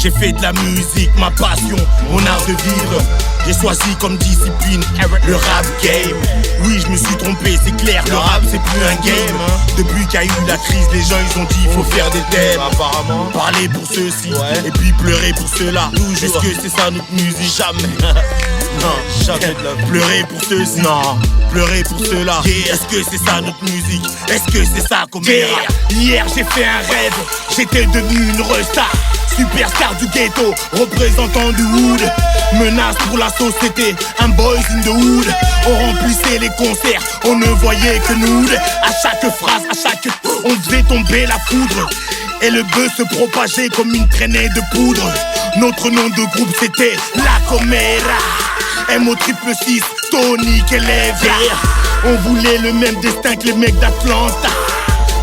J'ai fait de la musique ma passion, mon art de vivre. J'ai choisi comme discipline le rap game. Oui, je me suis trompé, c'est clair, le rap c'est plus un game. Depuis qu'il y a eu la crise, les gens ils ont dit faut faire des thèmes. Apparemment. Parler pour ceux-ci, et puis pleurer pour ceux-là. Est-ce que c'est ça notre musique? Jamais. Non, jamais de la vie. Pleurer pour ceux-ci. Non, pleurer pour ceux-là. Est-ce que c'est ça notre musique? Est-ce que c'est ça qu'on verra? Hier j'ai fait un rêve, j'étais devenu une restar. Superstar du ghetto, représentant du hood. Menace pour la société, un boys in the hood. On remplissait les concerts, on ne voyait que nous. À chaque phrase, à chaque on faisait tomber la foudre. Et le buzz se propageait comme une traînée de poudre. Notre nom de groupe c'était La Comera. MO666, Tony Kelevia. On voulait le même destin que les mecs d'Atlanta.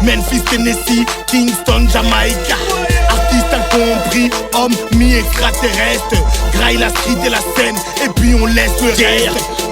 Memphis, Tennessee, Kingston, Jamaïca. Artiste incompris, homme mi-extraterrestre. Graille la street et la scène, et puis on laisse le reste.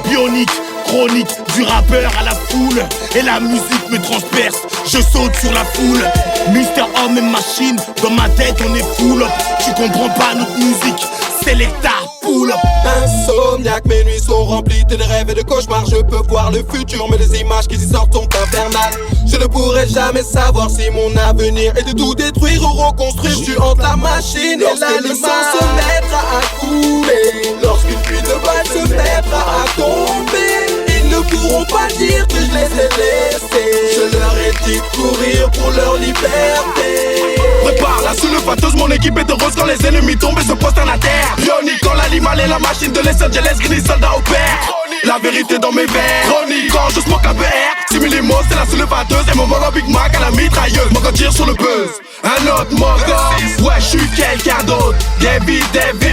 Bionique, chronique, du rappeur à la foule. Et la musique me transperce, je saute sur la foule. Mister Homme et Machine, dans ma tête on est full. Tu comprends pas notre musique, Selecta, pull up. Insomniaque, mes nuits sont remplies de rêves et de cauchemars. Je peux voir le futur, mais les images qui s'y sortent sont infernales. Je ne pourrai jamais savoir si mon avenir est de tout détruire ou reconstruire. Tu hantes la machine et l'aliment se mettra à couler. Lorsqu'une pluie de balles se mettra à tomber, ils ne pourront pas dire que je les ai laissés. Je leur ai dit de courir pour leur liberté. Prépare la soulevateuse, mon équipe est heureuse quand les ennemis tombent et se prosternent à terre. Bionique quand l'animal et la machine de Los Angeles, Green soldat au père. La vérité dans mes verres. Chronique quand je smoke la BR. 6 000 mots, c'est la soulevateuse. Et mon mogo Big Mac à la mitrailleuse. Mogo tire sur le buzz. Un autre mogo, ouais, je suis quelqu'un d'autre. Devil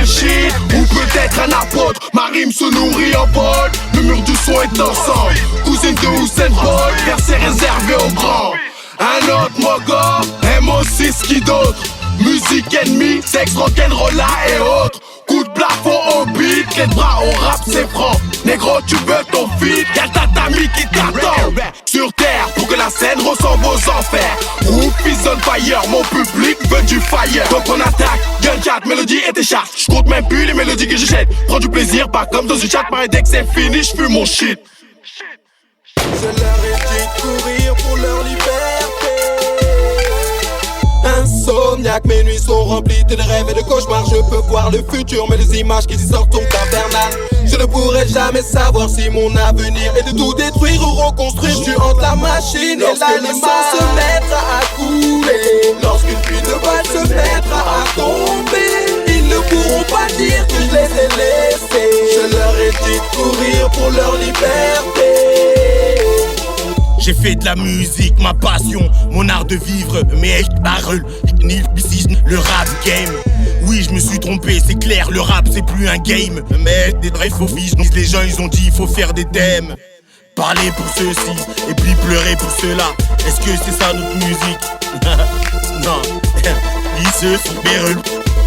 shit, ou peut-être un apôtre. Ma rime se nourrit en pôle. Le mur du son est ensemble. Cousine de Usain Bolt, verset réservé aux grands. Un autre mogo, MO6 qui d'autre. Musique ennemie, sexe rock'n'rolla et autres. Coup de plafond au beat, les bras au rap c'est franc. Négro tu veux ton feat, y'a ta tamie qui t'attend. Sur terre pour que la scène ressemble aux enfers. Roof is on fire, mon public veut du fire. Donc on attaque, gunshot, mélodie et tes charts. J'compte même plus les mélodies que je jette. Prends du plaisir, pas comme dans une chat. Pareil dès que c'est fini, j'fume mon shit. Je leur ai dit de courir pour leur liberté. Insomniaque, mes nuits sont remplies de rêves et de cauchemars. Je peux voir le futur, mais les images qui s'y sortent sont infernales. Je ne pourrai jamais savoir si mon avenir est de tout détruire ou reconstruire. Tu hantes la machine et l'aliment se mettra à couler. Lorsqu'une pluie de balles se mettra à tomber, ils ne pourront pas dire que je les ai laissés. Je leur ai dit de courir pour leur liberté. J'ai fait de la musique ma passion, mon art de vivre. Mais le rap game. Oui, je me suis trompé, c'est clair, le rap c'est plus un game. Mais des vrais faux fils, les gens ils ont dit faut faire des thèmes. Parler pour ceux-ci, et puis pleurer pour ceux-là. Est-ce que c'est ça notre musique? Non, ils se sont béreux.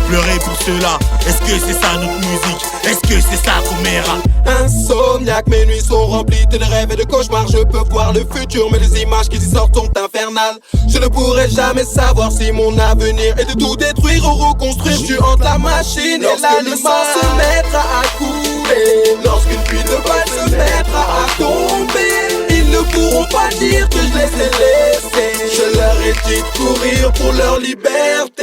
Pleurer pour ceux-là, est-ce que c'est ça notre musique? Est-ce que c'est ça Comera? Insomniaque, mes nuits sont remplies de rêves et de cauchemars. Je peux voir le futur, mais les images qui s'y sortent sont infernales. Je ne pourrai jamais savoir si mon avenir est de tout détruire ou reconstruire. Tu hantes la machine et l'aliment se mettra à couler. Lorsqu'une pluie de balles se mettra à tomber, ils ne pourront pas dire que je les ai laissés. Je leur ai dit de courir pour leur liberté.